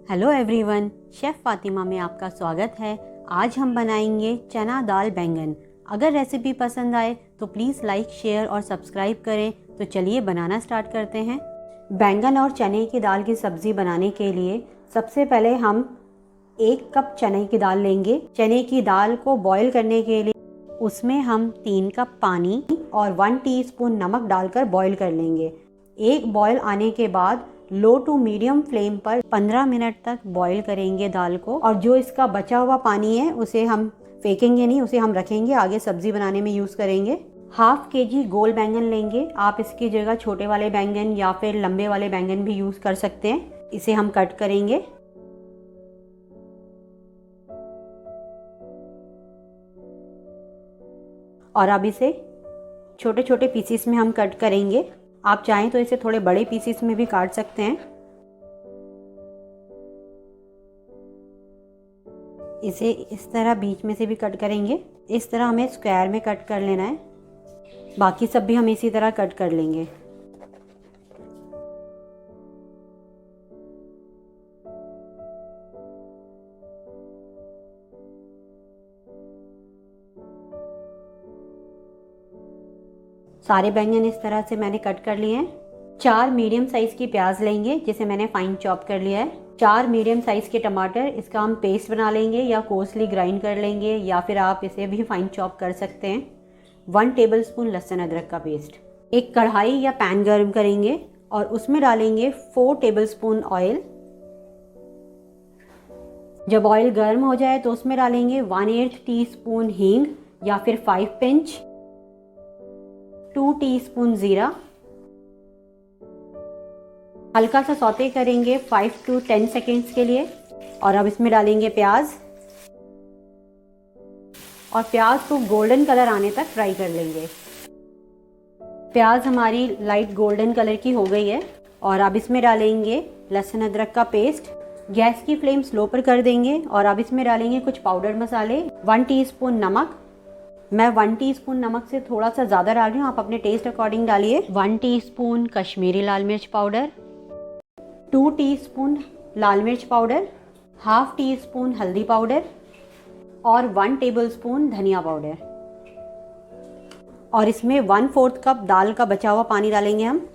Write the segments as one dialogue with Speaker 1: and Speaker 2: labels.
Speaker 1: Hello everyone, chef Fatima में आपका स्वागत है। आज हम बनाएंगे चना दाल बैंगन। अगर रेसिपी पसंद आए तो प्लीज़ लाइक, शेयर और सब्सक्राइब करें। तो चलिए बनाना स्टार्ट करते हैं। बैंगन और चने की दाल की सब्ज़ी बनाने के लिए सबसे पहले हम 1 कप चने की दाल लेंगे। चने की दाल को बॉईल करने के लिए उसमें हम 3 कप पानी और 1 टीस्पून नमक डालकर बॉईल कर लेंगे। एक बॉईल आने के बाद लो टू मीडियम फ्लेम पर 15 मिनट तक बॉईल करेंगे दाल को। और जो इसका बचा हुआ पानी है उसे हम फेंकेंगे नहीं, उसे हम रखेंगे, आगे सब्जी बनाने में यूज़ करेंगे। हाफ केजी गोल बैंगन लेंगे। आप इसकी जगह छोटे वाले बैंगन या फिर लंबे वाले बैंगन भी यूज़ कर सकते हैं। इसे हम कट करेंगे। और अब इसे छोटे छोटे पीसीस में हम कट करेंगे। आप चाहें तो इसे थोड़े बड़े पीसीस में भी काट सकते हैं। इसे इस तरह बीच में से भी कट करेंगे। इस तरह हमें स्क्वायर में कट कर लेना है। बाकी सब भी हम इसी तरह कट कर लेंगे। सारे बैंगन इस तरह से मैंने कट कर लिए हैं। 4 मीडियम साइज़ की प्याज लेंगे जिसे मैंने फाइन चॉप कर लिया है। 4 मीडियम साइज़ के टमाटर, इसका हम पेस्ट बना लेंगे या कोर्सली ग्राइंड कर लेंगे या फिर आप इसे भी फाइन चॉप कर सकते हैं। 1 टेबलस्पून लहसुन अदरक का पेस्ट। एक कढ़ाई या पैन गर्म करेंगे और उसमें डालेंगे 4 टेबलस्पून ऑयल। जब ऑयल गर्म हो जाए तो उसमें डालेंगे 1/8 टीस्पून हींग या फिर 5 पिंच, 2 टीस्पून जीरा। हल्का सा सौते करेंगे 5 to 10 सेकेंड्स के लिए। और अब इसमें डालेंगे प्याज और प्याज को गोल्डन कलर आने तक फ्राई कर लेंगे। प्याज हमारी लाइट गोल्डन कलर की हो गई है। और अब इसमें डालेंगे लहसुन अदरक का पेस्ट। गैस की फ्लेम स्लो पर कर देंगे और अब इसमें डालेंगे कुछ पाउडर मसाले। 1 टीस्पून नमक। मैं 1 टीस्पून नमक से थोड़ा सा ज़्यादा डाल रही हूँ, आप अपने टेस्ट अकॉर्डिंग डालिए। 1 टीस्पून कश्मीरी लाल मिर्च पाउडर, 2 टीस्पून लाल मिर्च पाउडर, हाफ टीस्पून हल्दी पाउडर और 1 टेबलस्पून धनिया पाउडर। और इसमें 1/4 कप दाल का बचा हुआ पानी डालेंगे हम।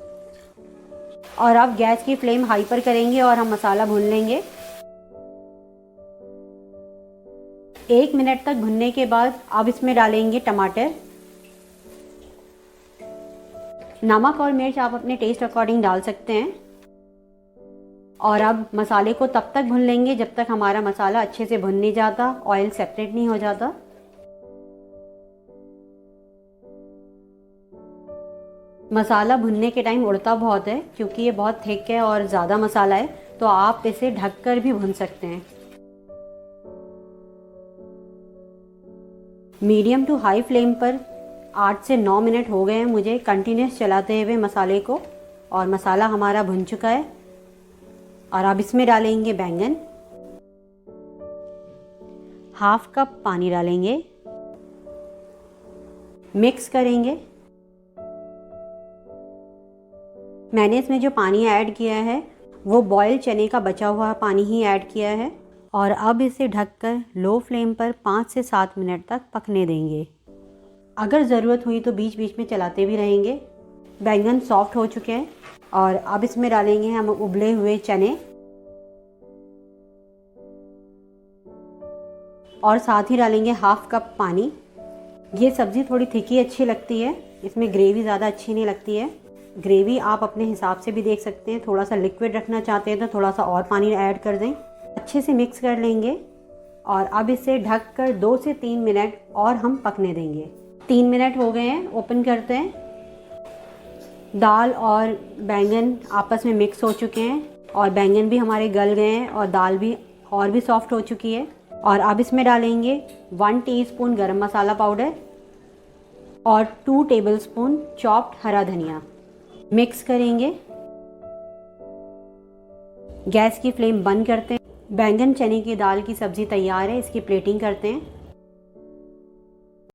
Speaker 1: और अब गैस की फ्लेम हाई पर करेंगे और हम मसाला भून लेंगे। 1 मिनट तक भुनने के बाद अब इसमें डालेंगे टमाटर। नमक और मिर्च आप अपने टेस्ट अकॉर्डिंग डाल सकते हैं। और अब मसाले को तब तक भून लेंगे जब तक हमारा मसाला अच्छे से भुन नहीं जाता, ऑयल सेपरेट नहीं हो जाता। मसाला भुनने के टाइम उड़ता बहुत है क्योंकि ये बहुत थिक है और ज़्यादा मसाला है, तो आप इसे ढककर भी भून सकते हैं। मीडियम टू हाई फ्लेम पर 8 से 9 मिनट हो गए हैं मुझे कंटिन्यूस चलाते हुए मसाले को। और मसाला हमारा भुन चुका है। और अब इसमें डालेंगे बैंगन। हाफ कप पानी डालेंगे, मिक्स करेंगे। मैंने इसमें जो पानी ऐड किया है वो बॉयल चने का बचा हुआ पानी ही ऐड किया है। और अब इसे ढककर लो फ्लेम पर 5 से 7 मिनट तक पकने देंगे। अगर ज़रूरत हुई तो बीच बीच में चलाते भी रहेंगे। बैंगन सॉफ्ट हो चुके हैं और अब इसमें डालेंगे हम उबले हुए चने। और साथ ही डालेंगे हाफ कप पानी। ये सब्ज़ी थोड़ी थिकी अच्छी लगती है, इसमें ग्रेवी ज़्यादा अच्छी नहीं लगती है। ग्रेवी आप अपने हिसाब से भी देख सकते हैं। थोड़ा सा लिक्विड रखना चाहते हैं तो थोड़ा सा और पानी ऐड कर दें। अच्छे से मिक्स कर लेंगे और अब इसे ढककर 2 से 3 मिनट और हम पकने देंगे। 3 मिनट हो गए हैं, ओपन करते हैं। दाल और बैंगन आपस में मिक्स हो चुके हैं और बैंगन भी हमारे गल गए हैं और दाल भी और भी सॉफ्ट हो चुकी है। और अब इसमें डालेंगे 1 टीस्पून गरम मसाला पाउडर और 2 टेबलस्पून चॉप्ड हरा धनिया। मिक्स करेंगे। गैस की फ्लेम बंद करते हैं। बैंगन चने की दाल की सब्ज़ी तैयार है। इसकी प्लेटिंग करते हैं।